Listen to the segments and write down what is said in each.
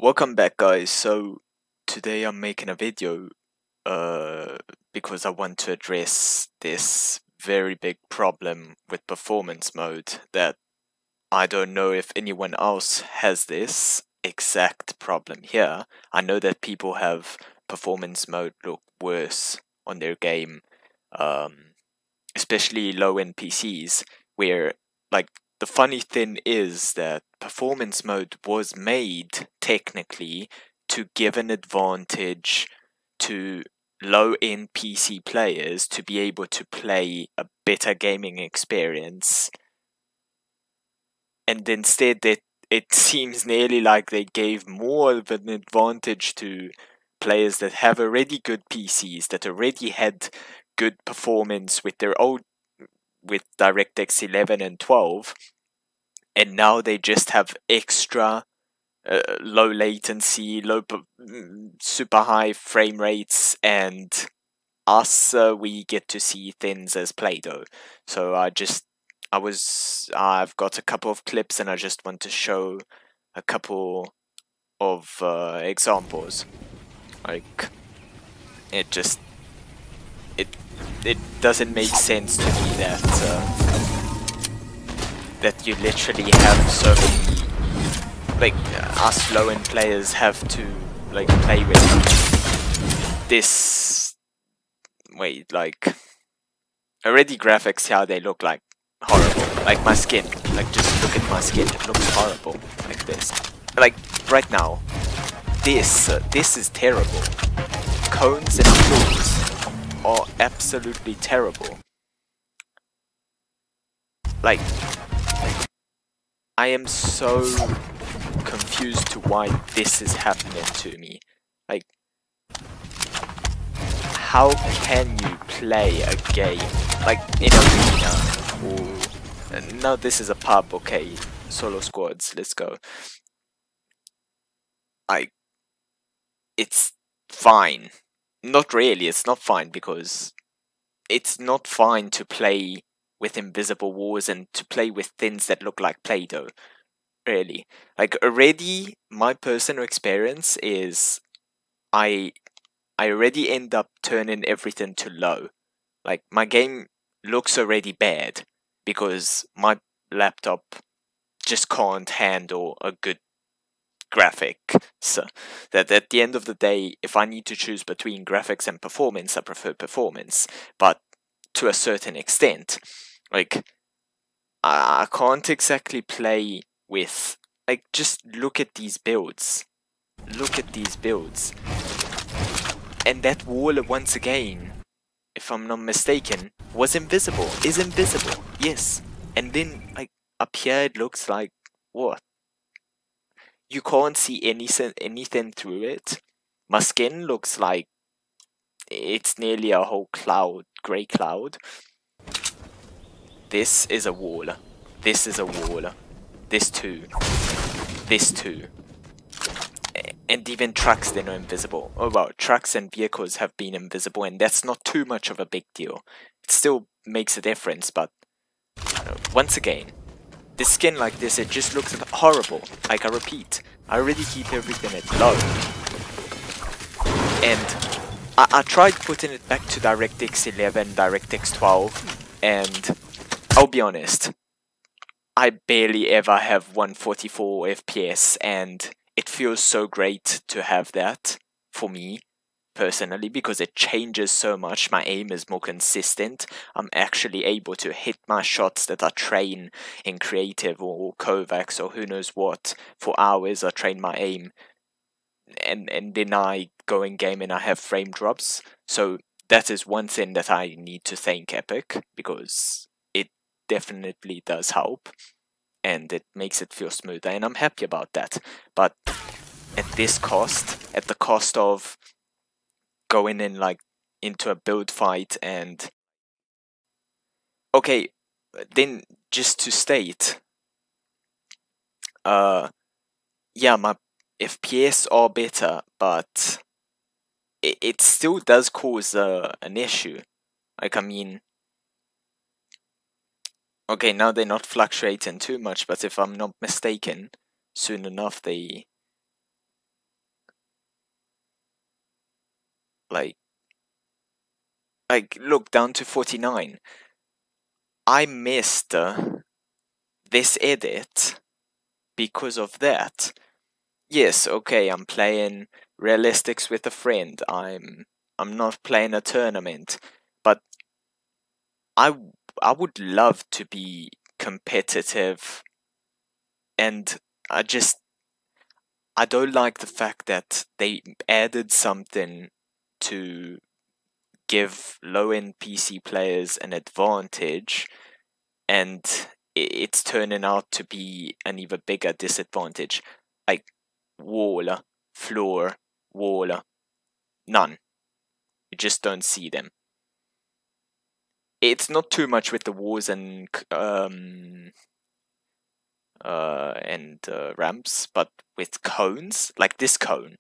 Welcome back, guys. So today I'm making a video because I want to address this very big problem with performance mode that I don't know if anyone else has this exact problem here. I know that people have performance mode look worse on their game, especially low-end PCs, where, like, the funny thing is that performance mode was made technically to give an advantage to low-end PC players to be able to play a better gaming experience, and instead it seems nearly like they gave more of an advantage to players that have already good PCs, that already had good performance with their old with DirectX 11 and 12, and now they just have extra low latency, super high frame rates, and we get to see things as Play-Doh. So I've got a couple of clips, and I just want to show a couple of examples. Like, it doesn't make sense to me that you literally have so many, like, us low-end players have to, like, play with this. Wait, like, already graphics here, they look like horrible. Like my skin, like, just look at my skin, it looks horrible, like this. Like, right now, this is terrible. Cones and flaws are absolutely terrible. Like, I am so confused to why this is happening to me. Like, how can you play a game like in arena, or no, this is a pub, okay, solo squads, let's go. Like, it's fine. Not really, it's not fine, because it's not fine to play with invisible walls and to play with things that look like Play-Doh. Really. Like, already, my personal experience is I already end up turning everything to low. Like, my game looks already bad because my laptop just can't handle a good graphic. So that at the end of the day, if I need to choose between graphics and performance, I prefer performance, but to a certain extent. Like, I can't exactly play with, like, just look at these builds. Look at these builds. And that wall, once again, if I'm not mistaken, was invisible. Is invisible, yes. And then, like, up here it looks like, what? You can't see anything through it. My skin looks like it's nearly a whole cloud, grey cloud. This is a wall. This is a wall. This too. This too. And even trucks, they're not invisible. Oh well, trucks and vehicles have been invisible, and that's not too much of a big deal. It still makes a difference, but once again, this skin like this, it just looks horrible. Like, I repeat, I already keep everything at low. And I tried putting it back to DirectX 11, DirectX 12, and I'll be honest, I barely ever have 144 FPS, and it feels so great to have that, for me, personally, because it changes so much. My aim is more consistent. I'm actually able to hit my shots that I train in creative or Kovacs or who knows what for hours. I train my aim, and then I go in game and I have frame drops. So that is one thing that I need to thank Epic, because it definitely does help, and it makes it feel smoother, and I'm happy about that. But at this cost, at the cost of going in, like, into a build fight, and okay, then just to state, yeah, my FPS are better, but it still does cause an issue. Like, I mean, okay, now they're not fluctuating too much, but if I'm not mistaken, soon enough they Like look, down to 49. I missed this edit because of that. Yes, okay, I'm playing realistics with a friend. I'm not playing a tournament, but I would love to be competitive, and I don't like the fact that they added something to give low-end PC players an advantage, and it's turning out to be an even bigger disadvantage. Like wall, floor, wall, none. You just don't see them. It's not too much with the walls and ramps, but with cones, like this cone.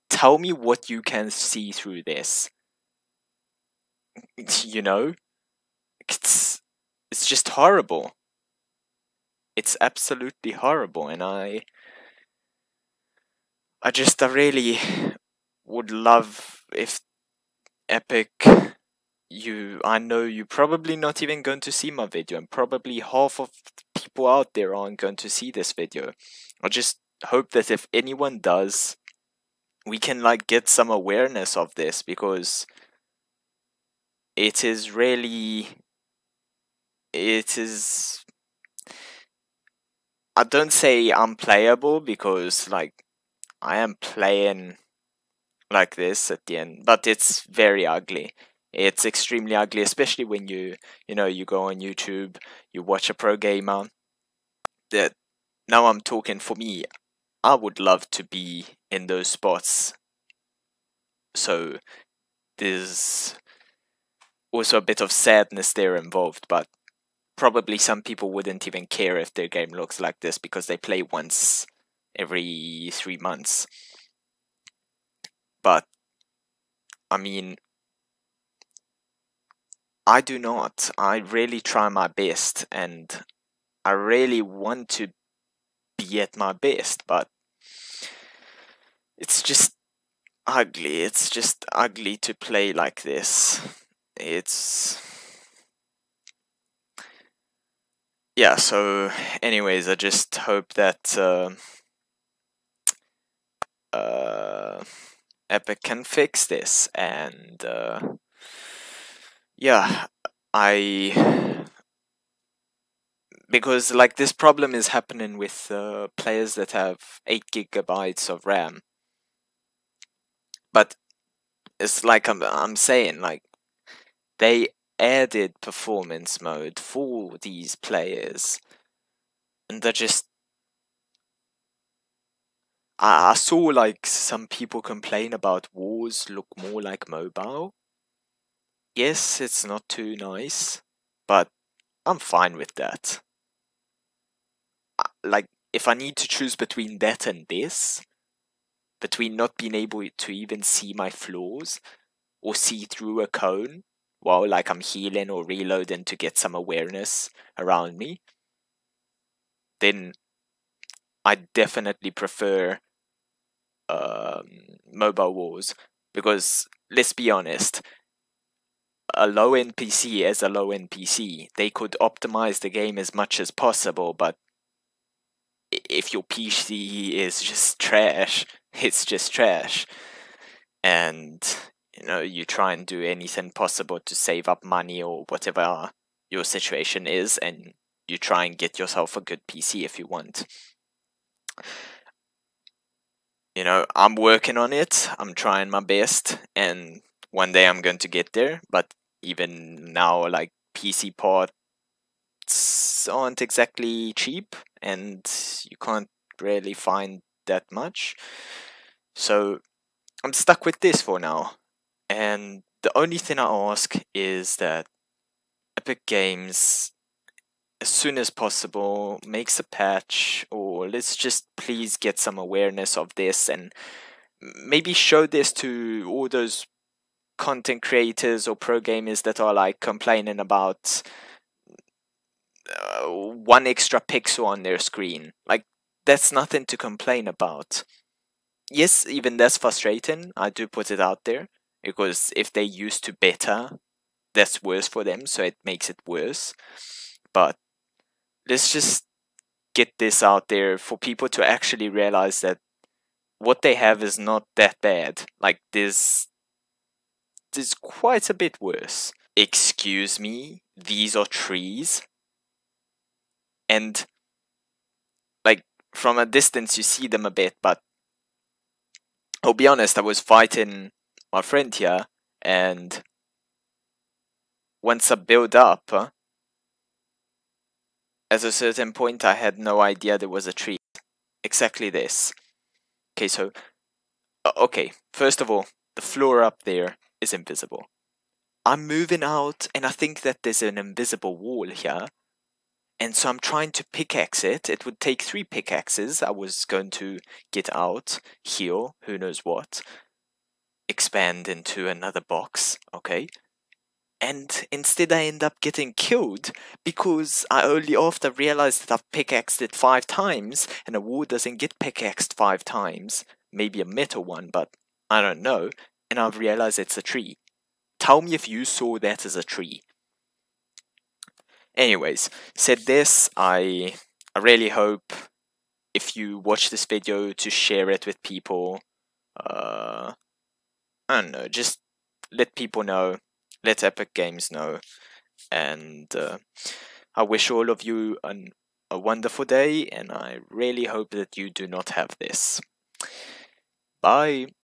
Tell me what you can see through this. You know, it's just horrible. It's absolutely horrible, and I really would love if Epic, I know you're probably not even going to see my video, and probably half of the people out there aren't going to see this video. I just hope that if anyone does, we can like get some awareness of this, because it is really, I don't say unplayable, because like I am playing like this at the end, but it's very ugly. It's extremely ugly, especially when you go on YouTube, you watch a pro gamer. That now I'm talking for me. I would love to be in those spots. So there's also a bit of sadness there involved, but probably some people wouldn't even care if their game looks like this, because they play once every 3 months. But I mean, I do not. I really try my best, and I really want to be at my best, but it's just ugly. It's just ugly to play like this. Yeah, so anyways, I just hope that Epic can fix this, and yeah, because like this problem is happening with players that have 8 gigabytes of RAM. But it's like I'm saying, like they added performance mode for these players, and they're just, I saw like some people complain about wars look more like mobile. Yes, it's not too nice, but I'm fine with that. Like, if I need to choose between that and this, between not being able to even see my floors or see through a cone while like I'm healing or reloading to get some awareness around me, then I definitely prefer mobile wars, because let's be honest, a low-end PC is a low-end PC. They could optimize the game as much as possible, but if your PC is just trash, it's just trash. And you try and do anything possible to save up money or whatever your situation is, and you try and get yourself a good PC if you want. I'm working on it. I'm trying my best, and one day I'm going to get there. But even now, like, PC parts aren't exactly cheap, and you can't really find that much. So I'm stuck with this for now. And the only thing I ask is that Epic Games, as soon as possible, makes a patch, or let's just please get some awareness of this, and maybe show this to all those content creators or pro gamers that are like complaining about 1 extra pixel on their screen. Like, that's nothing to complain about. Yes, even that's frustrating. I do put it out there. because if they used to better, that's worse for them, so it makes it worse. But let's just get this out there for people to actually realize that what they have is not that bad. Like, there's quite a bit worse. Excuse me, these are trees? And, like, from a distance you see them a bit, but I'll be honest, I was fighting my friend here, and once I build up, at a certain point I had no idea there was a tree. Exactly this. Okay, so, okay, first of all, the floor up there is invisible. I'm moving out, and I think that there's an invisible wall here. And so I'm trying to pickaxe it. It would take 3 pickaxes. I was going to get out, heal, who knows what, expand into another box, okay? And instead I end up getting killed because I only after realized that I've pickaxed it 5 times, and a wall doesn't get pickaxed 5 times. Maybe a metal one, but I don't know. And I've realized it's a tree. Tell me if you saw that as a tree. Anyways, said this, I really hope if you watch this video to share it with people. I don't know, just let people know, let Epic Games know, and I wish all of you a wonderful day, and I really hope that you do not have this. Bye!